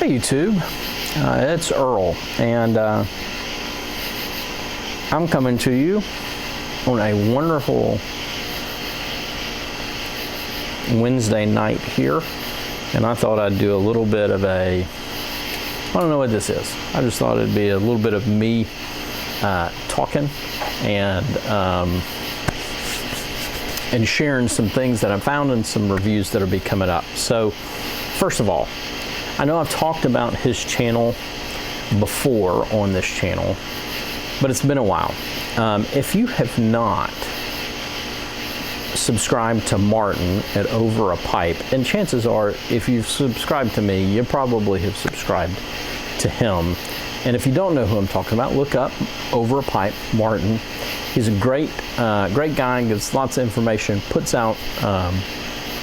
Hey YouTube, it's Earl, and I'm coming to you on a wonderful Wednesday night here, and I thought I'd do a little bit of I don't know what this is. I just thought it'd be a little bit of me talking and sharing some things that I found and some reviews that'll be coming up. So first of all, I know I've talked about his channel before on this channel, but it's been a while. If you have not subscribed to Martin at Over a Pipe, and chances are if you've subscribed to me, you probably have subscribed to him. And if you don't know who I'm talking about, look up Over a Pipe, Martin. He's a great guy, gives lots of information, puts out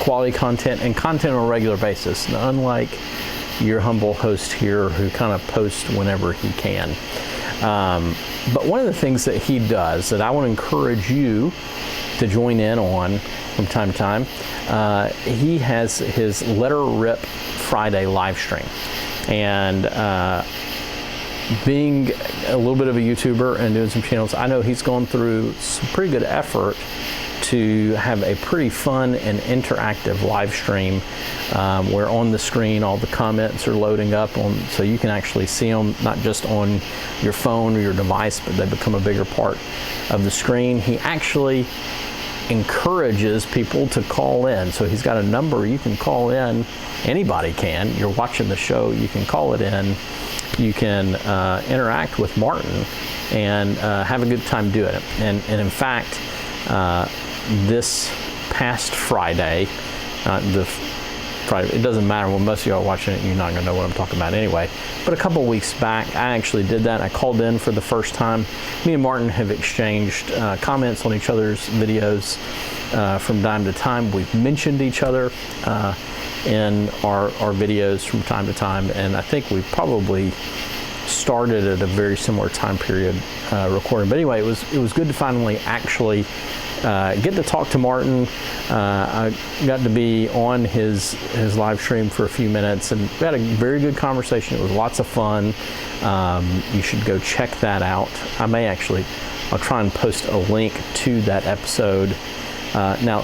quality content and content on a regular basis. Now, unlike your humble host here who kind of posts whenever he can. But one of the things that he does that I want to encourage you to join in on from time to time, he has his Let Her Rip Friday live stream. And being a little bit of a YouTuber and doing some channels, I know he's gone through some pretty good effort to have a pretty fun and interactive live stream where on the screen all the comments are loading up so you can actually see them not just on your phone or your device, but they become a bigger part of the screen. He actually encourages people to call in, so he's got a number you can call in. Anybody can. You're watching the show, you can call it in, you can interact with Martin and have a good time doing it. And in fact, this past Friday, it doesn't matter, when most of y'all watching it, you're not going to know what I'm talking about anyway. But a couple weeks back, I actually did that. I called in for the first time. Me and Martin have exchanged comments on each other's videos from time to time. We've mentioned each other in our videos from time to time, and I think we probably started at a very similar time period recording. But anyway, it was good to finally actually get to talk to Martin. I got to be on his live stream for a few minutes, and we had a very good conversation. It was lots of fun. You should go check that out. I'll try and post a link to that episode. Now,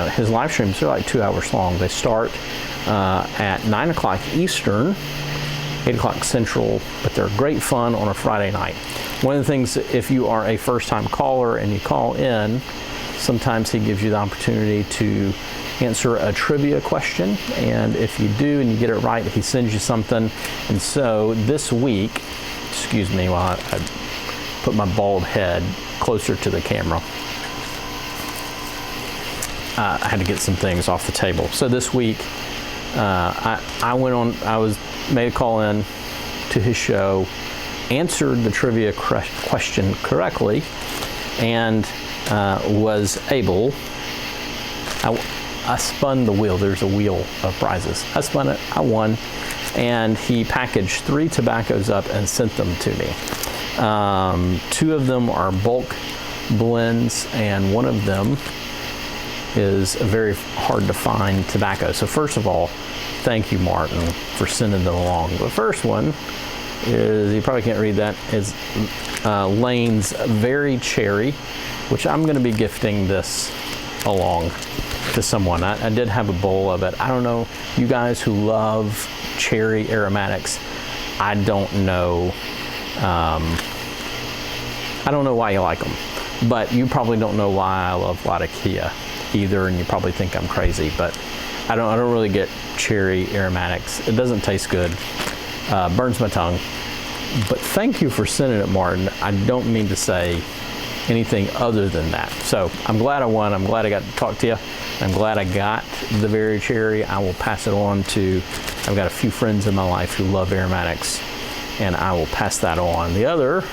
his live streams are like 2 hours long. They start at 9 o'clock Eastern, 8 o'clock Central, but they're great fun on a Friday night. One of the things, if you are a first-time caller and you call in, sometimes he gives you the opportunity to answer a trivia question, and if you do and you get it right, he sends you something. And so this week, excuse me while I put my bald head closer to the camera. I had to get some things off the table. So this week, I made a call in to his show, answered the trivia question correctly, and was able. I spun the wheel. There's a wheel of prizes. I spun it. I won, and he packaged 3 tobaccos up and sent them to me. 2 of them are bulk blends, and one of them is a very hard to find tobacco. So first of all, thank you, Martin, for sending them along. The first one is, you probably can't read that, is Lane's Very Cherry, which I'm going to be gifting this along to someone. I did have a bowl of it. I don't know, you guys who love cherry aromatics, I don't know why you like them, but you probably don't know why I love Latakia either, and you probably think I'm crazy, but I don't really get cherry aromatics. It doesn't taste good. Burns my tongue. But thank you for sending it, Martin. I don't mean to say anything other than that. So I'm glad I won. I'm glad I got to talk to you. I'm glad I got the Very Cherry. I will pass it on to, I've got a few friends in my life who love aromatics, and I will pass that on. The other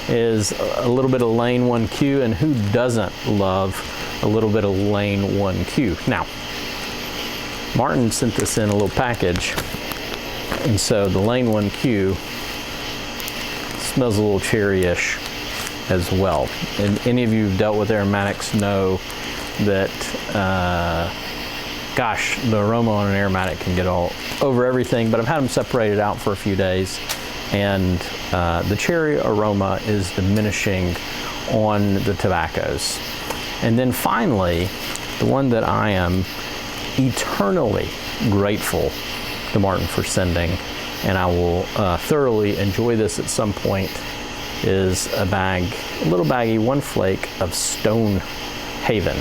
is a little bit of Lane 1Q, and who doesn't love a little bit of Lane 1Q? Now, Martin sent this in a little package, and so the Lane 1Q smells a little cherry-ish as well. And any of you who've dealt with aromatics know that gosh, the aroma on an aromatic can get all over everything, but I've had them separated out for a few days, and the cherry aroma is diminishing on the tobaccos. And then finally, the one that I am eternally grateful to Martin for sending, and I will thoroughly enjoy this at some point, is a little baggie, one flake of Stone Haven.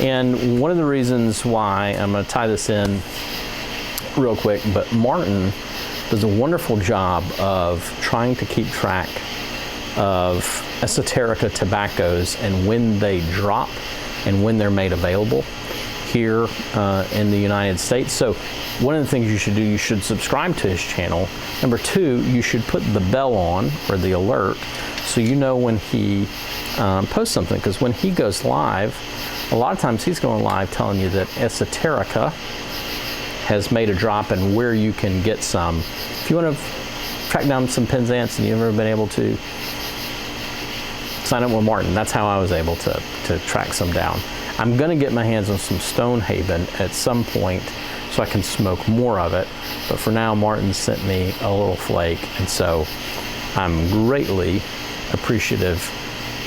And one of the reasons why, I'm going to tie this in real quick, but Martin does a wonderful job of trying to keep track of esoterica tobaccos and when they drop and when they're made available here in the United States. So one of the things you should do, you should subscribe to his channel. Number two, you should put the bell on, or the alert, so you know when he posts something, because when he goes live, a lot of times he's going live telling you that esoterica has made a drop and where you can get some. If you want to track down some Penzance and you've never been able to, sign up with Martin. That's how I was able to track some down. I'm going to get my hands on some Stone Haven at some point so I can smoke more of it. But for now, Martin sent me a little flake, and so I'm greatly appreciative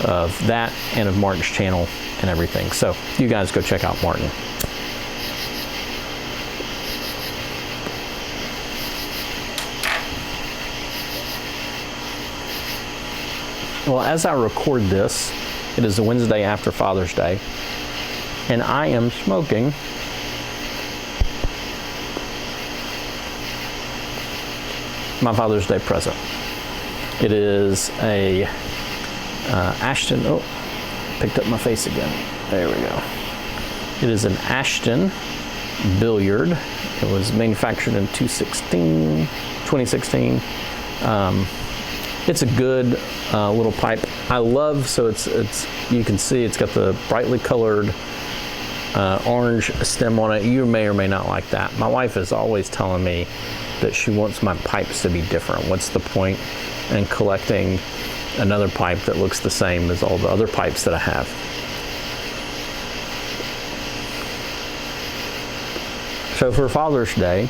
of that and of Martin's channel and everything. So you guys go check out Martin. Well, as I record this, it is the Wednesday after Father's Day, and I am smoking my Father's Day present. It is a Ashton, oh, picked up my face again. There we go. It is an Ashton Billiard. It was manufactured in 2016. It's a good little pipe. I love, so it's you can see it's got the brightly colored orange stem on it. You may or may not like that. My wife is always telling me that she wants my pipes to be different. What's the point in collecting another pipe that looks the same as all the other pipes that I have? So for Father's Day,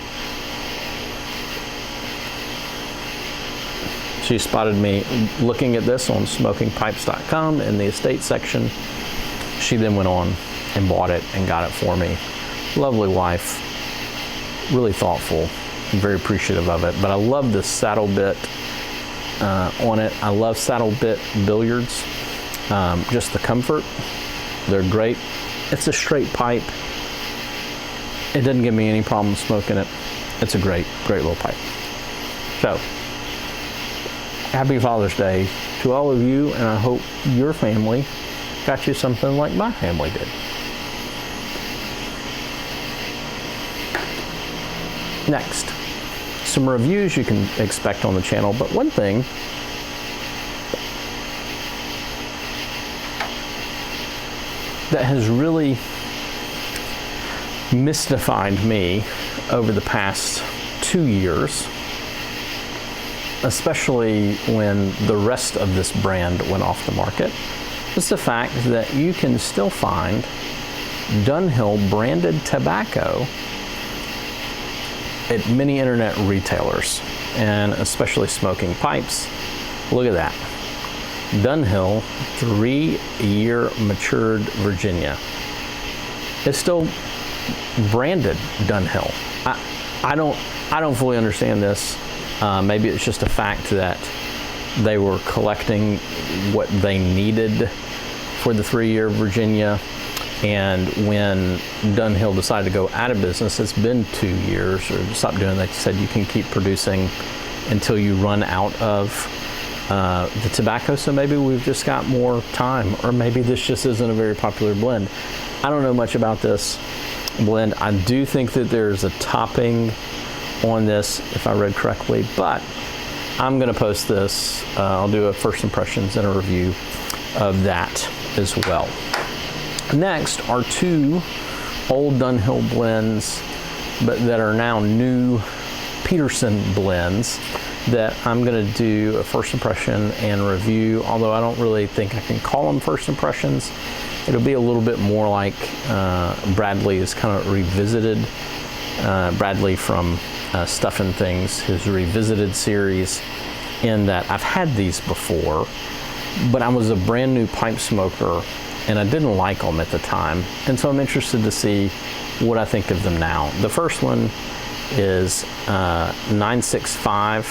she spotted me looking at this on smokingpipes.com in the estate section. She then went on and bought it and got it for me. Lovely wife, really thoughtful, and very appreciative of it. But I love this saddle bit on it. I love saddle bit billiards. Just the comfort, they're great. It's a straight pipe. It doesn't give me any problem smoking it. It's a great little pipe. So, happy Father's Day to all of you, and I hope your family got you something like my family did. Next, some reviews you can expect on the channel, but one thing that has really mystified me over the past 2 years, especially when the rest of this brand went off the market, is the fact that you can still find Dunhill branded tobacco at many internet retailers, and especially smoking pipes. Look at that. Dunhill 3-year matured Virginia. It's still branded Dunhill. I don't fully understand this. Maybe it's just a fact that they were collecting what they needed for the 3-year Virginia, and when Dunhill decided to go out of business, it's been 2 years, or stopped doing that. They said you can keep producing until you run out of the tobacco, so maybe we've just got more time, or maybe this just isn't a very popular blend. I don't know much about this blend. I do think that there's a topping on this, if I read correctly, but I'm going to post this. I'll do a first impressions and a review of that as well. Next are 2 old Dunhill blends, but that are now new Peterson blends. that I'm going to do a first impression and review, although I don't really think I can call them first impressions. It'll be a little bit more like Bradley is kind of revisited. Bradley from Stuff and Things, his revisited series, in that I've had these before, but I was a brand new pipe smoker and I didn't like them at the time. And so I'm interested to see what I think of them now. The first one is 965.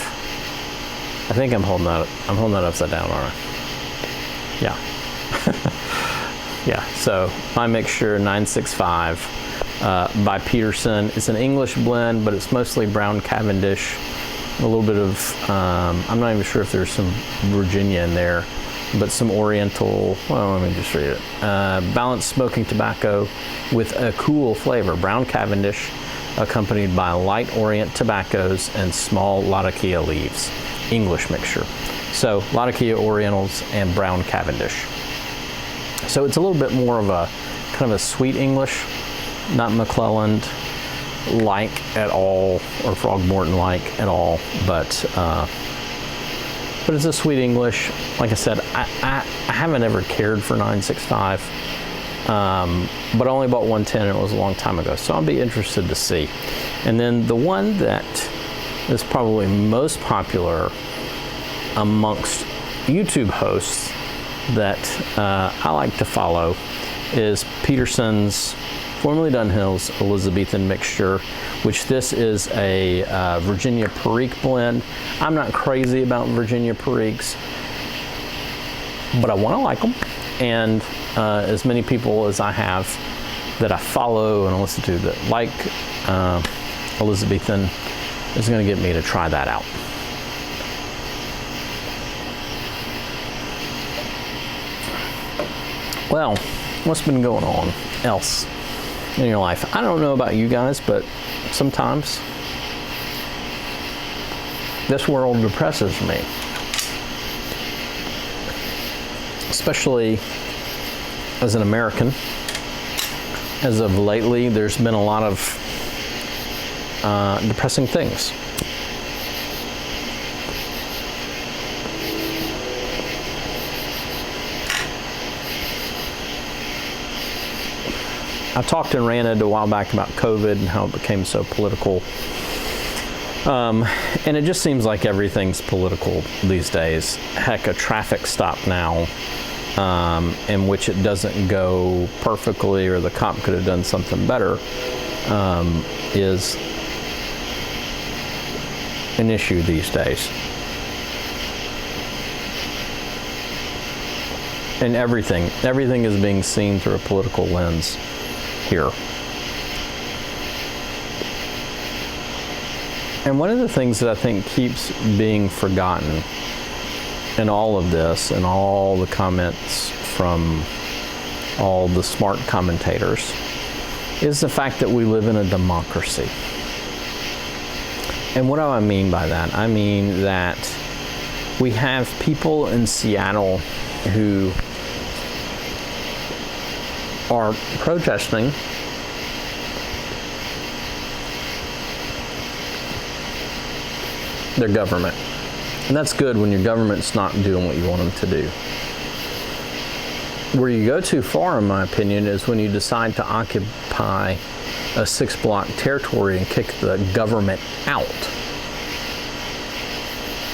I think I'm holding that upside down, aren't I? Yeah. Yeah, so my mixture 965 by Peterson. It's an English blend, but it's mostly brown Cavendish. A little bit of, I'm not even sure if there's some Virginia in there, but some Oriental, well, let me just read it. Balanced smoking tobacco with a cool flavor. Brown Cavendish, accompanied by light Orient tobaccos and small Latakia leaves. English mixture. So Latakia Orientals and brown Cavendish. So it's a little bit more of a kind of a sweet English, not McClelland-like at all, or Throgmorton-like at all, but it's a sweet English. Like I said, I haven't ever cared for 965, but I only bought 110 and it was a long time ago, so I'll be interested to see. And then the one that is probably most popular amongst YouTube hosts that I like to follow is Peterson's, formerly Dunhill's, Elizabethan mixture, which this is a Virginia Perique blend. I'm not crazy about Virginia Periques, but I want to like them. And as many people as I have that I follow and listen to that like Elizabethan is going to get me to try that out. Well, what's been going on else in your life? I don't know about you guys, but sometimes this world depresses me. Especially as an American. As of lately, there's been a lot of depressing things. I talked and ranted a while back about COVID and how it became so political. And it just seems like everything's political these days. Heck, a traffic stop now, in which it doesn't go perfectly or the cop could have done something better, is an issue these days. And everything is being seen through a political lens here. And one of the things that I think keeps being forgotten in all of this and all the comments from all the smart commentators is the fact that we live in a democracy. And what do I mean by that? I mean that we have people in Seattle who are protesting their government. And that's good when your government's not doing what you want them to do. Where you go too far, in my opinion, is when you decide to occupy a 6-block territory and kick the government out.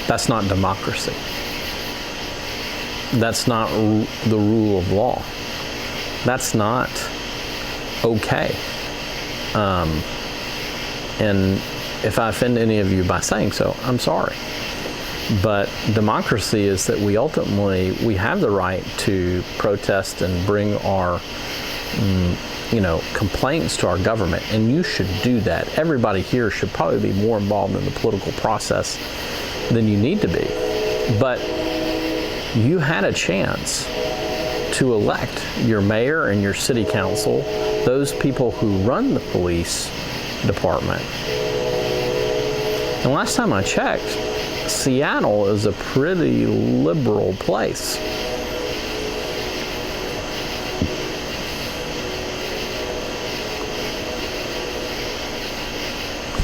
That's not democracy. That's not the rule of law. That's not okay. And if I offend any of you by saying so, I'm sorry. But democracy is that we have the right to protest and bring our, complaints to our government, and you should do that. Everybody here should probably be more involved in the political process than you need to be. But you had a chance to elect your mayor and your city council, those people who run the police department. And last time I checked, Seattle is a pretty liberal place.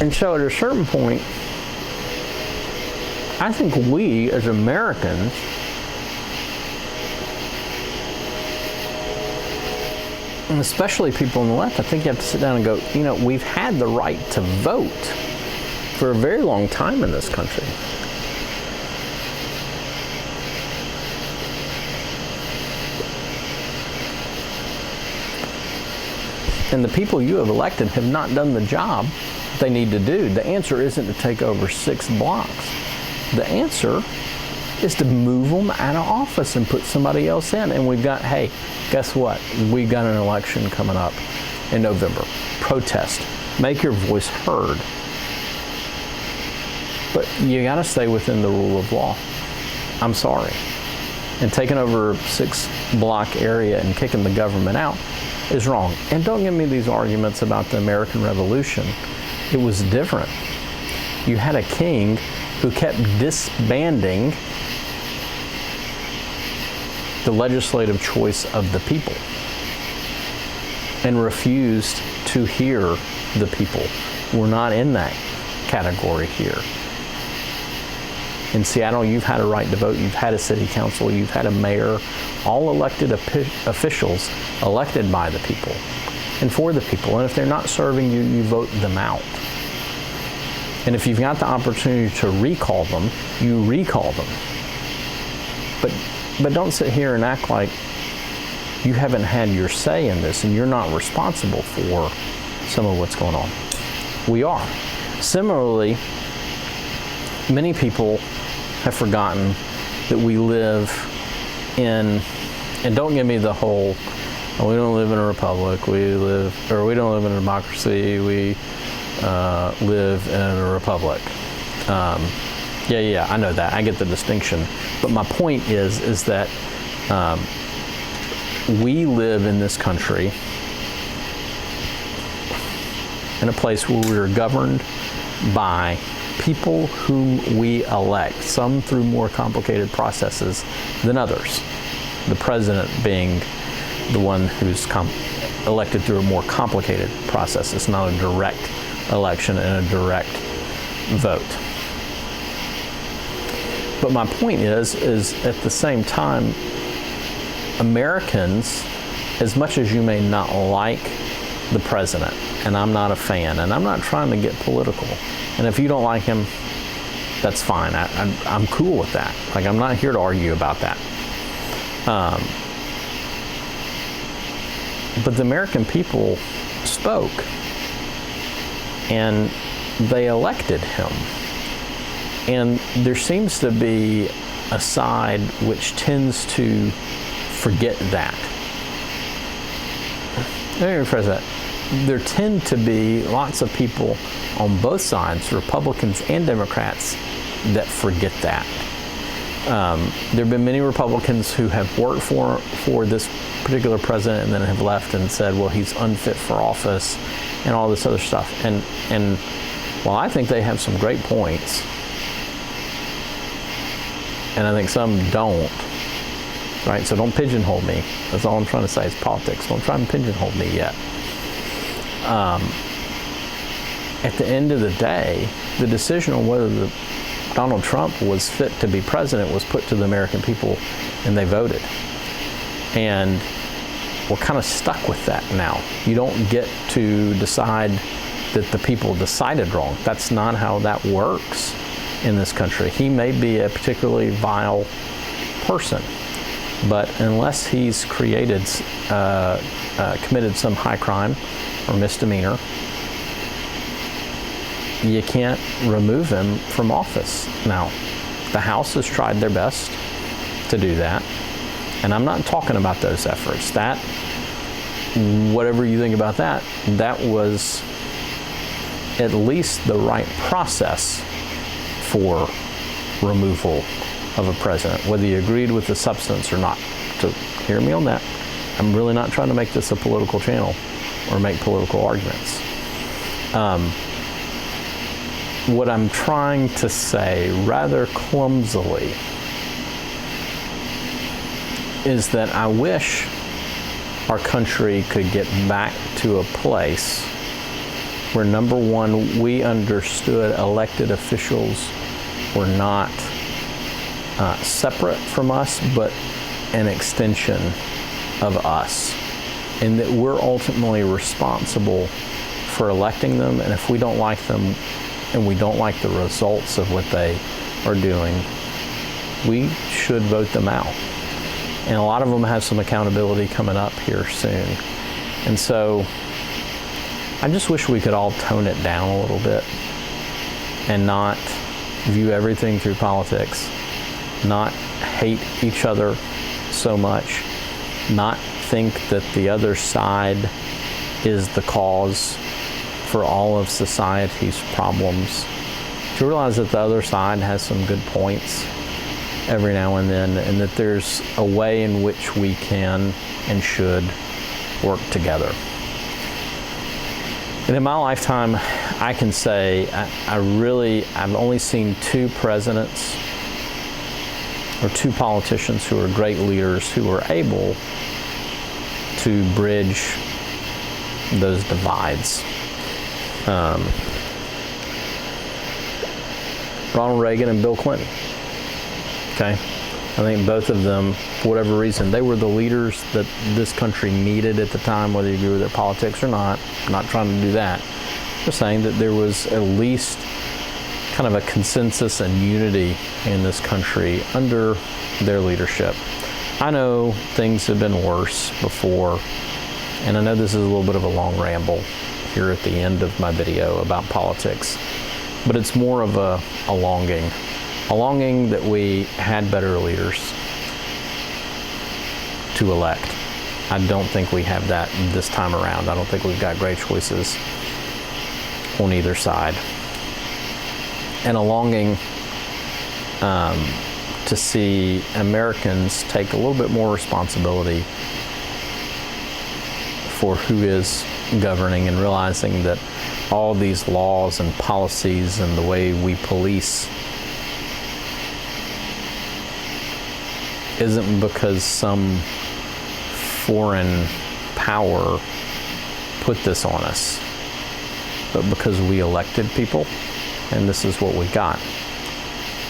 And so at a certain point, I think we as Americans and especially people on the left, I think you have to sit down and go, you know, we've had the right to vote for a very long time in this country. And the people you have elected have not done the job they need to do. The answer isn't to take over 6 blocks. The answer is to move them out of office and put somebody else in. And we've got, hey, guess what? We've got an election coming up in November. Protest. Make your voice heard. But you got to stay within the rule of law. I'm sorry. And taking over a 6-block area and kicking the government out is wrong. And don't give me these arguments about the American Revolution. It was different. You had a king who kept disbanding the legislative choice of the people and refused to hear the people. We're not in that category here. In Seattle, you've had a right to vote, you've had a city council, you've had a mayor, all elected officials elected by the people and for the people. And if they're not serving you, you vote them out. And if you've got the opportunity to recall them, you recall them. But don't sit here and act like you haven't had your say in this and you're not responsible for some of what's going on. We are. Similarly, many people have forgotten that we live in, and don't give me the whole, we don't live in a republic, we don't live in a democracy, we live in a republic. Yeah, I know that. I get the distinction. But my point is that we live in this country in a place where we are governed by people whom we elect, some through more complicated processes than others. The president being the one who's elected through a more complicated process. It's not a direct election and a direct vote. But my point is at the same time, Americans, as much as you may not like the president, and I'm not a fan, and I'm not trying to get political, and if you don't like him, that's fine. I'm cool with that. Like, I'm not here to argue about that. But the American people spoke, and they elected him. And there seems to be a side which tends to forget that. Let me rephrase that. There tend to be lots of people on both sides, Republicans and Democrats, that forget that. There have been many Republicans who have worked for this particular president and then have left and said, well, he's unfit for office and all this other stuff. And while I think they have some great points, and I think some don't, right? So don't pigeonhole me. That's all I'm trying to say is politics. Don't try and pigeonhole me yet. At the end of the day, the decision on whether Donald Trump was fit to be president was put to the American people, and they voted. And we're kind of stuck with that now. You don't get to decide that the people decided wrong. That's not how that works in this country. He may be a particularly vile person, but unless he's committed some high crime or misdemeanor, you can't remove him from office. Now, the House has tried their best to do that, and I'm not talking about those efforts. That, whatever you think about that, that was at least the right process for removal of a president, whether you agreed with the substance or not. So hear me on that. I'm really not trying to make this a political channel or make political arguments. What I'm trying to say rather clumsily is that I wish our country could get back to a place where, number one, we understood elected officials were not separate from us, but an extension of us, and that we're ultimately responsible for electing them. And if we don't like them and we don't like the results of what they are doing, we should vote them out. And a lot of them have some accountability coming up here soon. And so I just wish we could all tone it down a little bit and not view everything through politics, not hate each other so much, not think that the other side is the cause for all of society's problems, to realize that the other side has some good points every now and then, and that there's a way in which we can and should work together. And in my lifetime, I can say I've only seen two presidents or two politicians who are great leaders who were able to bridge those divides. Ronald Reagan and Bill Clinton. Okay, I think both of them, for whatever reason, they were the leaders that this country needed at the time, whether you agree with their politics or not. I'm not trying to do that. I'm just saying that there was at least kind of a consensus and unity in this country under their leadership. I know things have been worse before, and I know this is a little bit of a long ramble here at the end of my video about politics, but it's more of a longing that we had better leaders to elect. I don't think we have that this time around. I don't think we've got great choices on either side. And a longing to see Americans take a little bit more responsibility for who is governing, and realizing that all these laws and policies and the way we police isn't because some foreign power put this on us, but because we elected people, and this is what we got.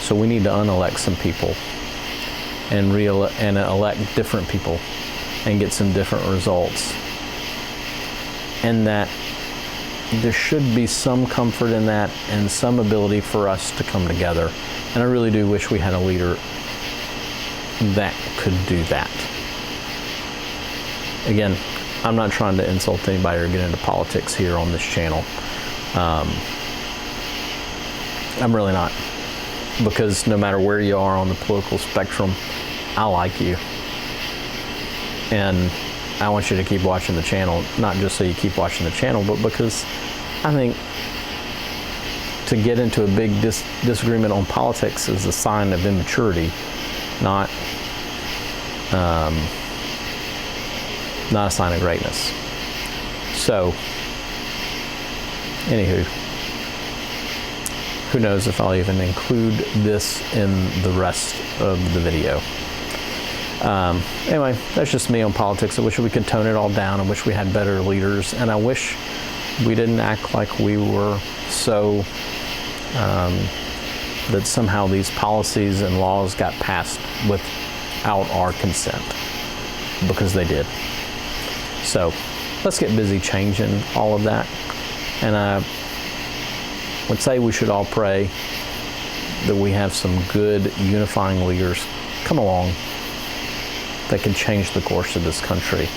So we need to unelect some people and elect different people and get some different results. And that there should be some comfort in that and some ability for us to come together. And I really do wish we had a leader that could do that. Again, I'm not trying to insult anybody or get into politics here on this channel. I'm really not. Because no matter where you are on the political spectrum, I like you. And I want you to keep watching the channel, not just so you keep watching the channel, but because I think to get into a big disagreement on politics is a sign of immaturity, not a sign of greatness. So, anywho, who knows if I'll even include this in the rest of the video. Anyway, that's just me on politics. I wish we could tone it all down. I wish we had better leaders, and I wish we didn't act like we were so that somehow these policies and laws got passed without our consent, because they did. So let's get busy changing all of that. And I would say we should all pray that we have some good unifying leaders come along that can change the course of this country.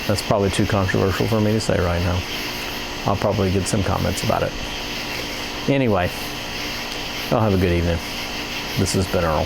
That's probably too controversial for me to say right now. I'll probably get some comments about it. Anyway, y'all have a good evening. This has been Earl.